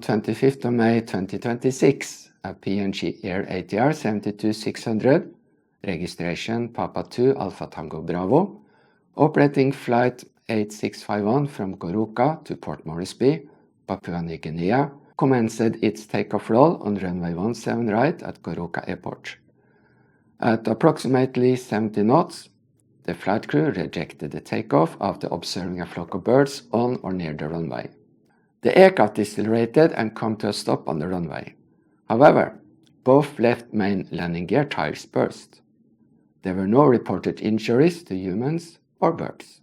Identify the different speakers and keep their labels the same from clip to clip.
Speaker 1: 25th of May 2026, a PNG Air ATR 72600, registration Papa 2 Alpha Tango Bravo, operating flight 8651 from Goroka to Port Moresby, Papua New Guinea, commenced its takeoff roll on runway 17 right at Goroka Airport. At approximately 70 knots, the flight crew rejected the takeoff after observing a flock of birds on or near the runway. The aircraft decelerated and come to a stop on the runway. However, both left main landing gear tires burst. There were no reported injuries to humans or birds.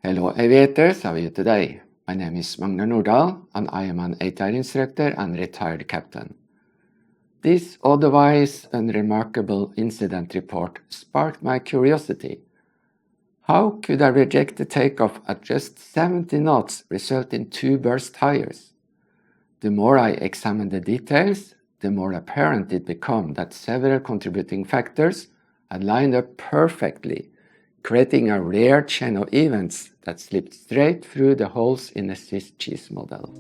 Speaker 1: Hello aviators, how are you today? My name is Magnar Nordal and I am an ATR instructor and retired captain. This otherwise unremarkable incident report sparked my curiosity. How could I reject the takeoff at just 70 knots result in 2 burst tires? The more I examined the details, the more apparent it became that several contributing factors had lined up perfectly, creating a rare chain of events that slipped straight through the holes in a Swiss cheese model.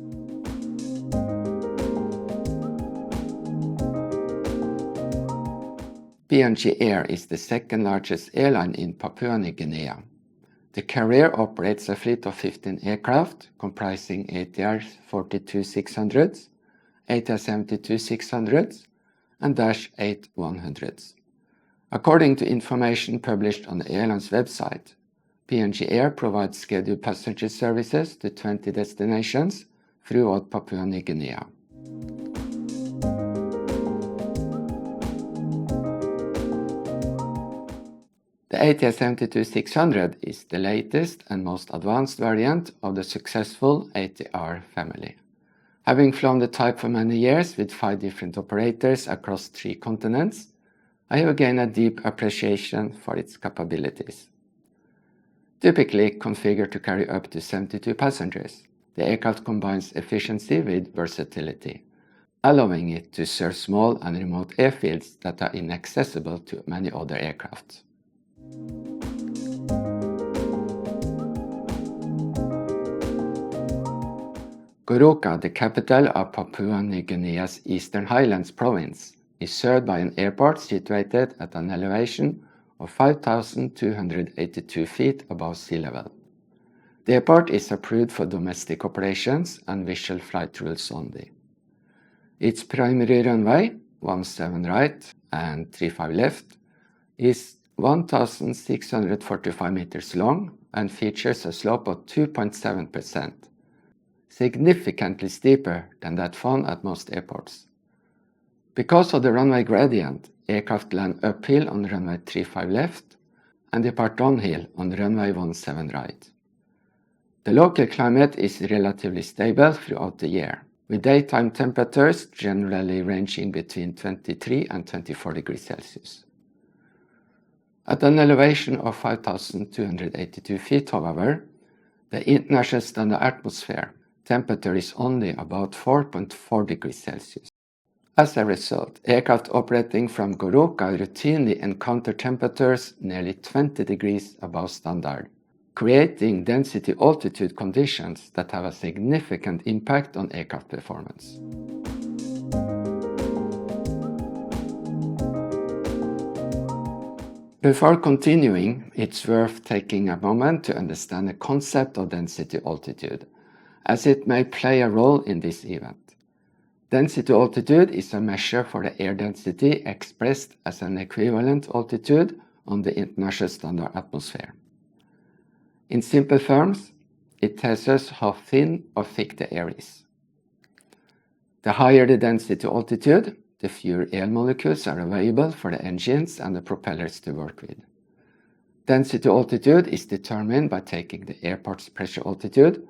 Speaker 1: PNG Air is the second largest airline in Papua New Guinea. The carrier operates a fleet of 15 aircraft comprising ATR 42600s, ATR 72600s, and Dash 8-100s. According to information published on the airline's website, PNG Air provides scheduled passenger services to 20 destinations throughout Papua New Guinea. The ATR 72600 is the latest and most advanced variant of the successful ATR family. Having flown the type for many years with 5 different operators across 3 continents, I have gained a deep appreciation for its capabilities. Typically configured to carry up to 72 passengers, the aircraft combines efficiency with versatility, allowing it to serve small and remote airfields that are inaccessible to many other aircraft. Goroka, the capital of Papua New Guinea's Eastern Highlands province, is served by an airport situated at an elevation of 5,282 feet above sea level. The airport is approved for domestic operations and visual flight rules only. Its primary runway, 17 right and 35 left, is 1,645 meters long and features a slope of 2.7%, significantly steeper than that found at most airports. Because of the runway gradient, aircraft land uphill on runway 35 left and depart downhill on runway 17 right. The local climate is relatively stable throughout the year, with daytime temperatures generally ranging between 23 and 24 degrees Celsius. At an elevation of 5,282 feet, however, the international standard atmosphere temperature is only about 4.4 degrees Celsius. As a result, aircraft operating from Goroka routinely encounter temperatures nearly 20 degrees above standard, creating density-altitude conditions that have a significant impact on aircraft performance. Before continuing, it's worth taking a moment to understand the concept of density-altitude, as it may play a role in this event. Density-altitude is a measure for the air density expressed as an equivalent altitude on the international standard atmosphere. In simple terms, it tells us how thin or thick the air is. The higher the density altitude, the fewer air molecules are available for the engines and the propellers to work with. Density altitude is determined by taking the airport's pressure altitude,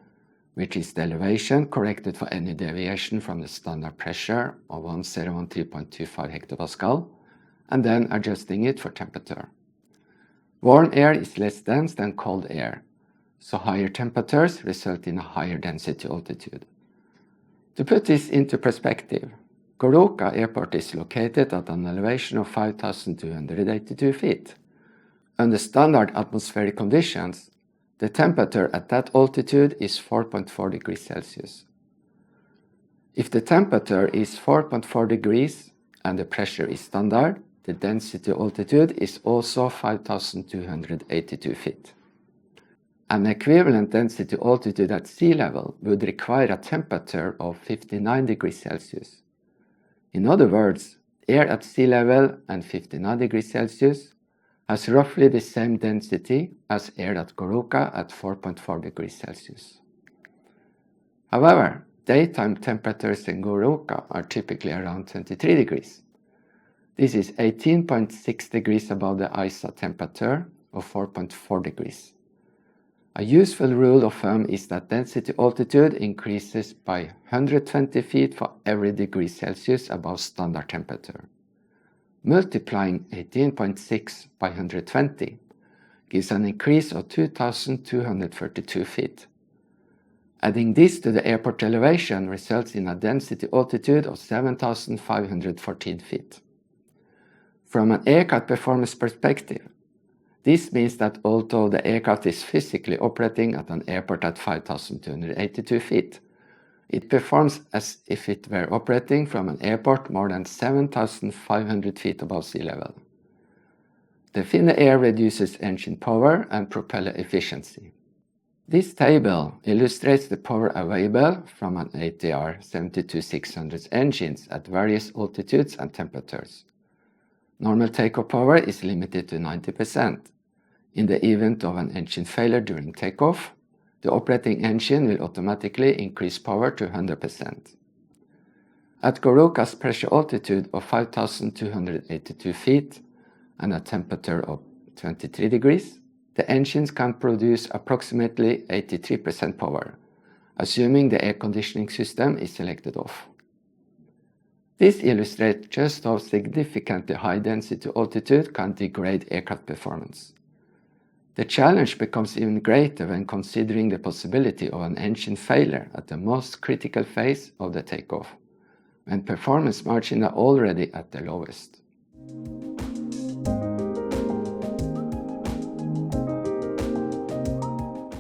Speaker 1: which is the elevation corrected for any deviation from the standard pressure of 1013.25 hectopascal, and then adjusting it for temperature. Warm air is less dense than cold air, so higher temperatures result in a higher density altitude. To put this into perspective, Goroka Airport is located at an elevation of 5,282 feet. Under standard atmospheric conditions, the temperature at that altitude is 4.4 degrees Celsius. If the temperature is 4.4 degrees and the pressure is standard, the density altitude is also 5,282 feet. An equivalent density altitude at sea level would require a temperature of 59 degrees Celsius. In other words, air at sea level and 59 degrees Celsius has roughly the same density as air at Goroka at 4.4 degrees Celsius. However, daytime temperatures in Goroka are typically around 23 degrees. This is 18.6 degrees above the ISA temperature of 4.4 degrees. A useful rule of thumb is that density altitude increases by 120 feet for every degree Celsius above standard temperature. Multiplying 18.6 by 120 gives an increase of 2,232 feet. Adding this to the airport elevation results in a density altitude of 7,514 feet. From an aircraft performance perspective, this means that although the aircraft is physically operating at an airport at 5,282 feet, it performs as if it were operating from an airport more than 7,500 feet above sea level. The thinner air reduces engine power and propeller efficiency. This table illustrates the power available from an ATR 72-600 engines at various altitudes and temperatures. Normal takeoff power is limited to 90%. In the event of an engine failure during takeoff, the operating engine will automatically increase power to 100%. At Goroka's pressure altitude of 5,282 feet and a temperature of 23 degrees, the engines can produce approximately 83% power, assuming the air conditioning system is selected off. This illustrates just how significantly high density altitude can degrade aircraft performance. The challenge becomes even greater when considering the possibility of an engine failure at the most critical phase of the takeoff, when performance margins are already at their lowest.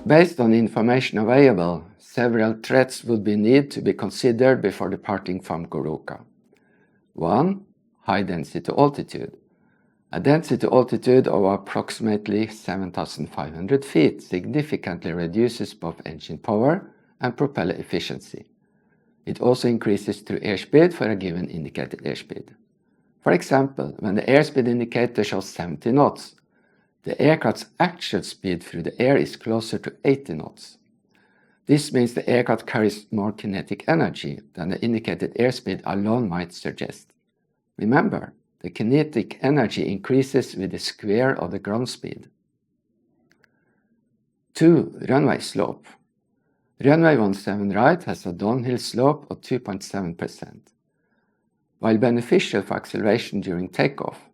Speaker 1: Based on the information available, several threats would be needed to be considered before departing from Goroka. 1. High density altitude. A density altitude of approximately 7,500 feet significantly reduces both engine power and propeller efficiency. It also increases through airspeed for a given indicated airspeed. For example, when the airspeed indicator shows 70 knots, the aircraft's actual speed through the air is closer to 80 knots. This means the aircraft carries more kinetic energy than the indicated airspeed alone might suggest. Remember, the kinetic energy increases with the square of the ground speed. 2. Runway slope. Runway 17 right has a downhill slope of 2.7%. While beneficial for acceleration during takeoff,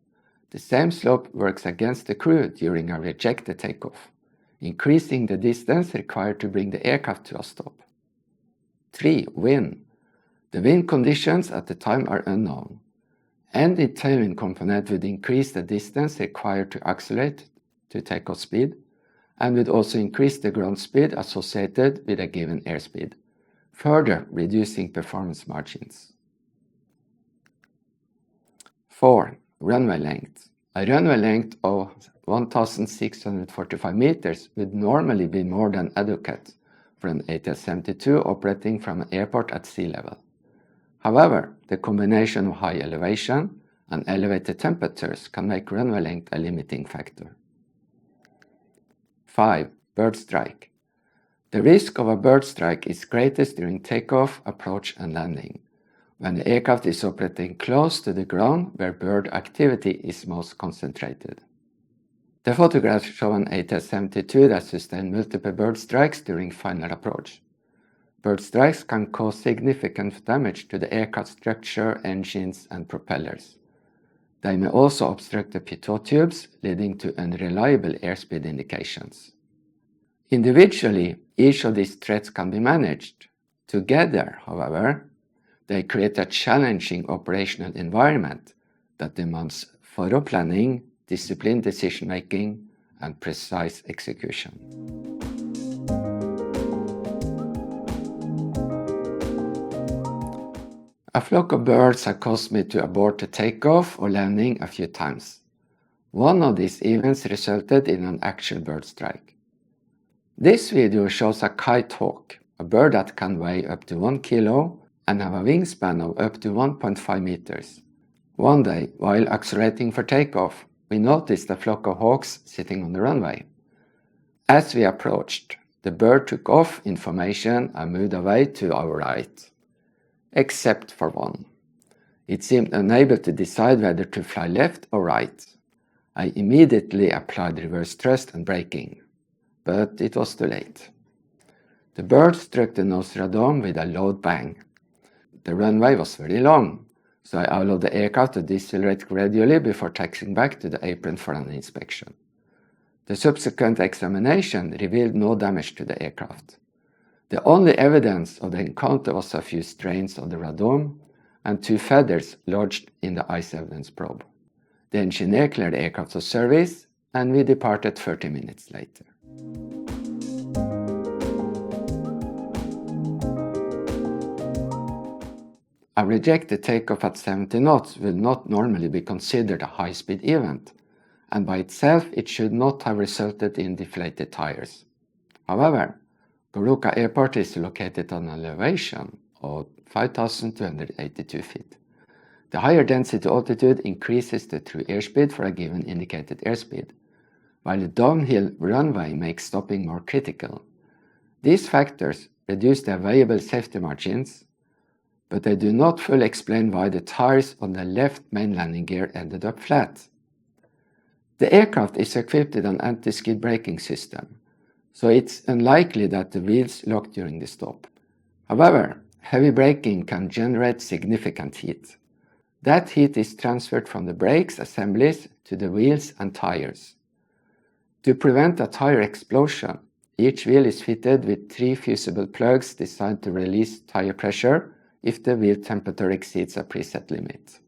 Speaker 1: the same slope works against the crew during a rejected takeoff, increasing the distance required to bring the aircraft to a stop. 3. Wind. The wind conditions at the time are unknown. Any tailwind component would increase the distance required to accelerate to takeoff speed and would also increase the ground speed associated with a given airspeed, further reducing performance margins. 4. Runway length. A runway length of 1,645 meters would normally be more than adequate for an ATR-72 operating from an airport at sea level. However, the combination of high elevation and elevated temperatures can make runway length a limiting factor. 5. Bird strike. The risk of a bird strike is greatest during takeoff, approach, and landing, when the aircraft is operating close to the ground where bird activity is most concentrated. The photographs show an ATR-72 that sustained multiple bird strikes during final approach. Bird strikes can cause significant damage to the aircraft structure, engines, and propellers. They may also obstruct the pitot tubes, leading to unreliable airspeed indications. Individually, each of these threats can be managed. Together, however, they create a challenging operational environment that demands thorough planning, disciplined decision-making, and precise execution. A flock of birds have caused me to abort the takeoff or landing a few times. One of these events resulted in an actual bird strike. This video shows a kite hawk, a bird that can weigh up to 1 kilo and have a wingspan of up to 1.5 meters. One day, while accelerating for takeoff, we noticed a flock of hawks sitting on the runway. As we approached, the bird took off in formation and moved away to our right, except for one. It seemed unable to decide whether to fly left or right. I immediately applied reverse thrust and braking, but it was too late. The bird struck the nose radome with a loud bang. The runway was very long, so I allowed the aircraft to decelerate gradually before taxiing back to the apron for an inspection. The subsequent examination revealed no damage to the aircraft. The only evidence of the encounter was a few strains of the radome and 2 feathers lodged in the ice evidence probe. The engineer cleared the aircraft for service, and we departed 30 minutes later. A rejected takeoff at 70 knots will not normally be considered a high-speed event, and by itself it should not have resulted in deflated tires. However, Goroka Airport is located on an elevation of 5,282 feet. The higher density altitude increases the true airspeed for a given indicated airspeed, while the downhill runway makes stopping more critical. These factors reduce the available safety margins, but they do not fully explain why the tires on the left main landing gear ended up flat. The aircraft is equipped with an anti-skid braking system, so it's unlikely that the wheels lock during the stop. However, heavy braking can generate significant heat. That heat is transferred from the brakes assemblies to the wheels and tires. To prevent a tire explosion, each wheel is fitted with 3 fusible plugs designed to release tire pressure if the wheel temperature exceeds a preset limit.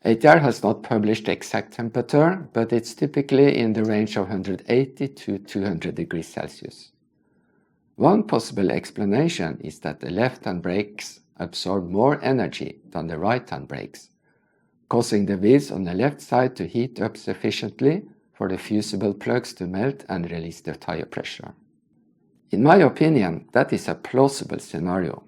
Speaker 1: ATR has not published the exact temperature, but it's typically in the range of 180 to 200 degrees Celsius. One possible explanation is that the left-hand brakes absorb more energy than the right-hand brakes, causing the wheels on the left side to heat up sufficiently for the fusible plugs to melt and release their tire pressure. In my opinion, that is a plausible scenario.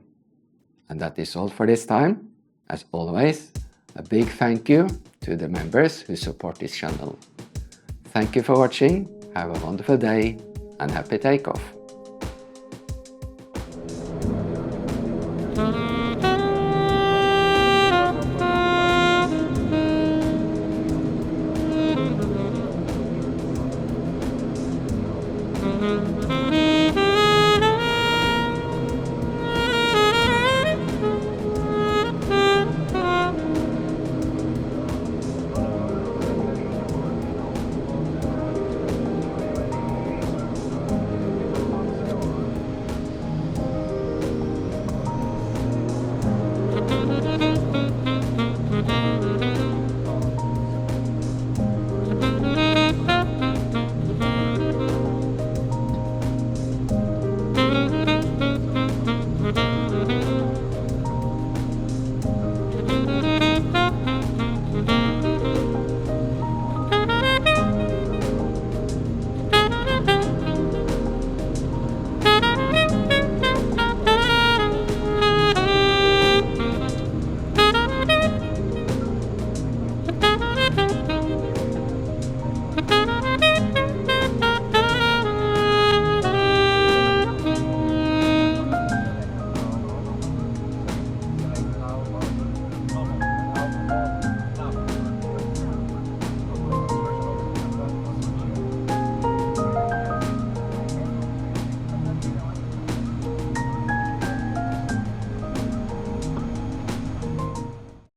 Speaker 1: And that is all for this time. As always, a big thank you to the members who support this channel. Thank you for watching, have a wonderful day, and happy takeoff!